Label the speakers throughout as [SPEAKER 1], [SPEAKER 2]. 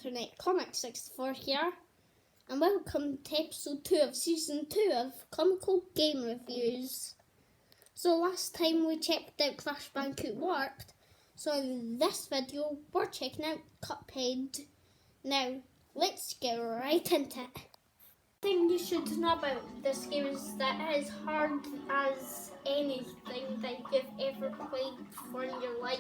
[SPEAKER 1] internet, Comic64 here, and welcome to episode 2 of season 2 of Comical game reviews. So last time we checked out Crash Bandicoot Warped, so in this video we're checking out Cuphead. Now let's get right into it. The thing you should know about this game is that it is hard as anything that you've ever played before in your life.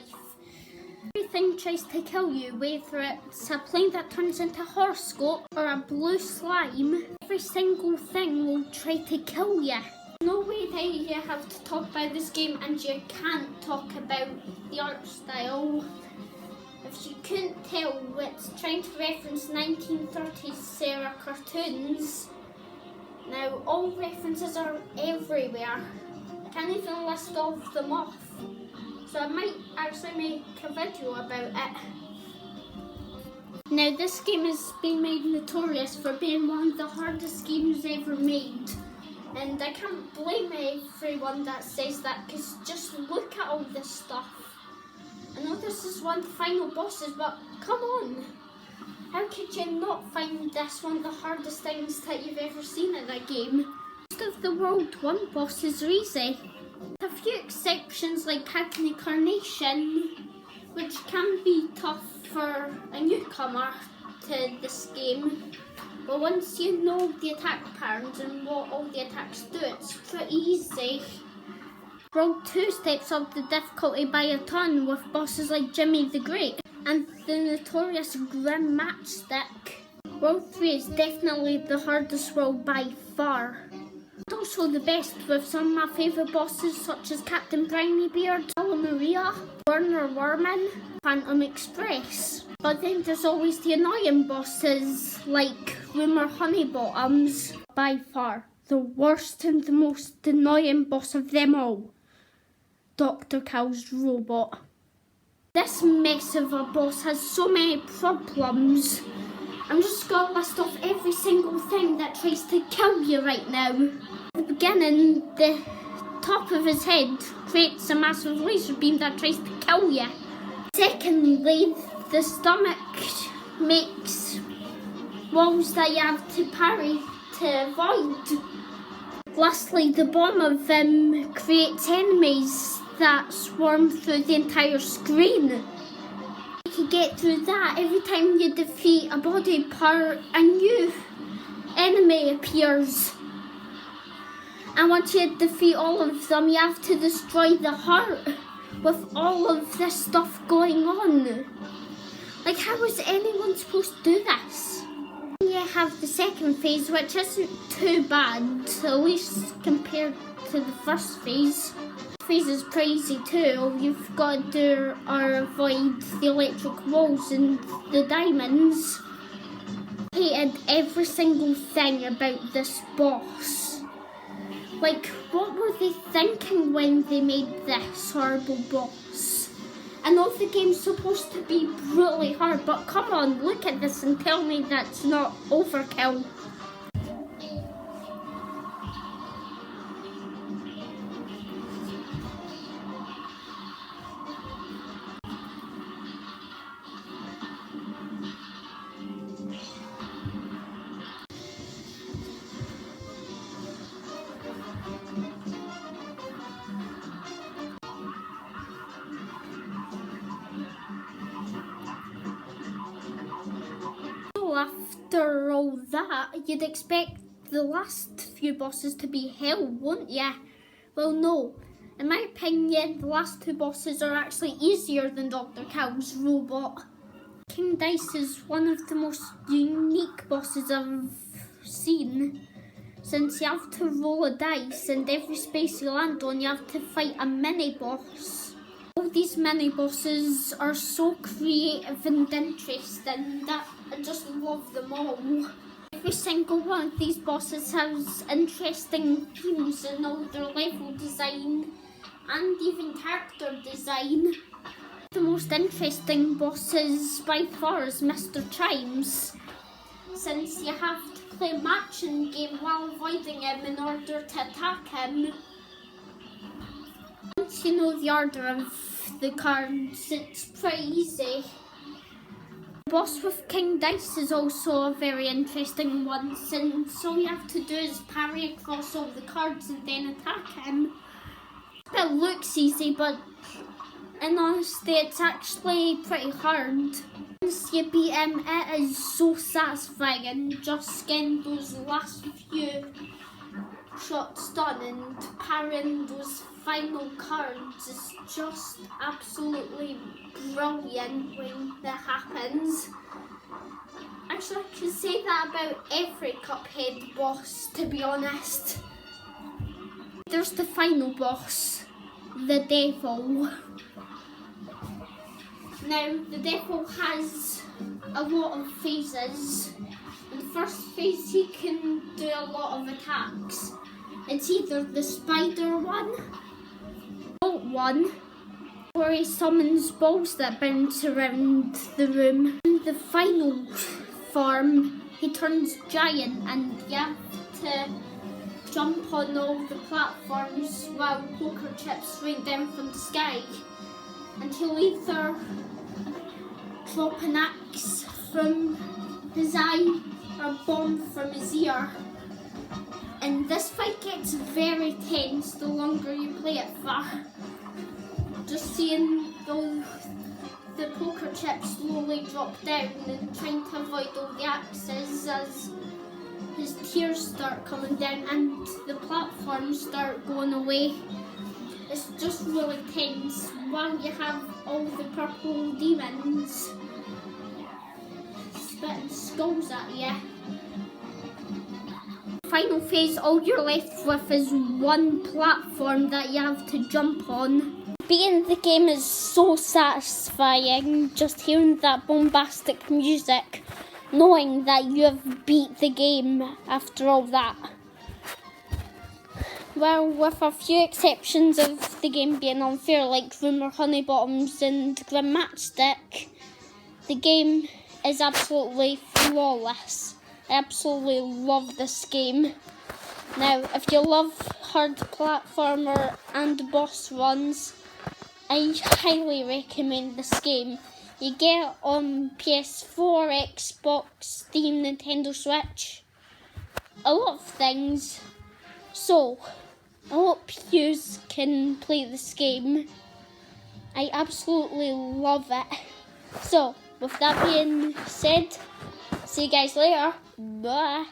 [SPEAKER 1] Everything tries to kill you, whether it's a plane that turns into a horoscope or a blue slime. Every single thing will try to kill you. No way that you have to talk about this game and you can't talk about the art style. If you couldn't tell, it's trying to reference 1930s era cartoons. Now all references are everywhere. I can't even list all of them off. So I might actually make a video about it. Now this game has been made notorious for being one of the hardest games ever made. And I can't blame everyone that says that, because just look at all this stuff. I know this is one of the final bosses, but come on. How could you not find this one of the hardest things that you've ever seen in a game? Most of the World 1 bosses are easy. A few exceptions like Hackney Carnation, which can be tough for a newcomer to this game. But once you know the attack patterns and what all the attacks do, it's pretty easy. World 2 steps up the difficulty by a ton with bosses like Jimmy the Great and the notorious Grim Matchstick. World 3 is definitely the hardest world by far. It's also the best with some of my favourite bosses such as Captain Brinybeard, Sala Maria, Werner Werman, Phantom Express. But then there's always the annoying bosses like Rumour Honeybottoms. By far the worst and the most annoying boss of them all, Dr. Cal's robot. This mess of a boss has so many problems. I'm just going to list off every single thing that tries to kill you right now. At the beginning, the top of his head creates a massive laser beam that tries to kill you. Secondly, the stomach makes walls that you have to parry to avoid. Lastly, the bomb of him creates enemies that swarm through the entire screen. You get through that every time you defeat a body part, a new enemy appears. And once you defeat all of them, you have to destroy the heart with all of this stuff going on. Like, how is anyone supposed to do this? You have the second phase, which isn't too bad, at least compared to the first phase. Phase is pretty easy too. All you've got to do are avoid the electric walls and the diamonds. I hated every single thing about this boss. Like, what were they thinking when they made this horrible boss? I know the game's supposed to be brutally hard, but come on, look at this and tell me that's not overkill. After all that, you'd expect the last few bosses to be hell, wouldn't ya? Well, no. In my opinion, the last two bosses are actually easier than Dr. Cal's robot. King Dice is one of the most unique bosses I've seen, since you have to roll a dice and every space you land on you have to fight a mini-boss. All these mini-bosses are so creative and interesting that I just love them all. Every single one of these bosses has interesting themes in all their level design and even character design. The most interesting bosses by far is Mr. Chimes, since you have to play a matching game while avoiding him in order to attack him. Once you know the order of the cards, it's pretty easy. Boss with King Dice is also a very interesting one, since all you have to do is parry across all the cards and then attack him. It looks easy, but in honesty it's actually pretty hard. Once you beat him, it is so satisfying, and just getting those last few shots done and parrying those final cards is just absolutely brilliant when that happens. Actually, I can say that about every Cuphead boss, to be honest. There's the final boss, the Devil. Now, the Devil has a lot of phases. In the first phase, he can do a lot of attacks. It's either the spider one, bolt one, or he summons balls that bounce around the room. In the final form, he turns giant, and you have to jump on all the platforms while poker chips rain down from the sky. And he'll either drop an axe from his eye or a bomb from his ear. And this fight gets very tense the longer you play it for. Just seeing the poker chips slowly drop down and trying to avoid all the axes as his tears start coming down and the platforms start going away. It's just really tense while you have all the purple demons spitting skulls at you. Final phase, all you're left with is one platform that you have to jump on. Beating the game is so satisfying, just hearing that bombastic music, knowing that you have beat the game after all that. Well, with a few exceptions of the game being unfair, like Rumour Honeybottoms and Grim Matchstick, the game is absolutely flawless. I absolutely love this game. Now, if you love hard platformer and boss runs, I highly recommend this game. You get it on PS4, Xbox, Steam, Nintendo Switch, a lot of things. So, I hope you can play this game. I absolutely love it. So, with that being said, see you guys later. Bye.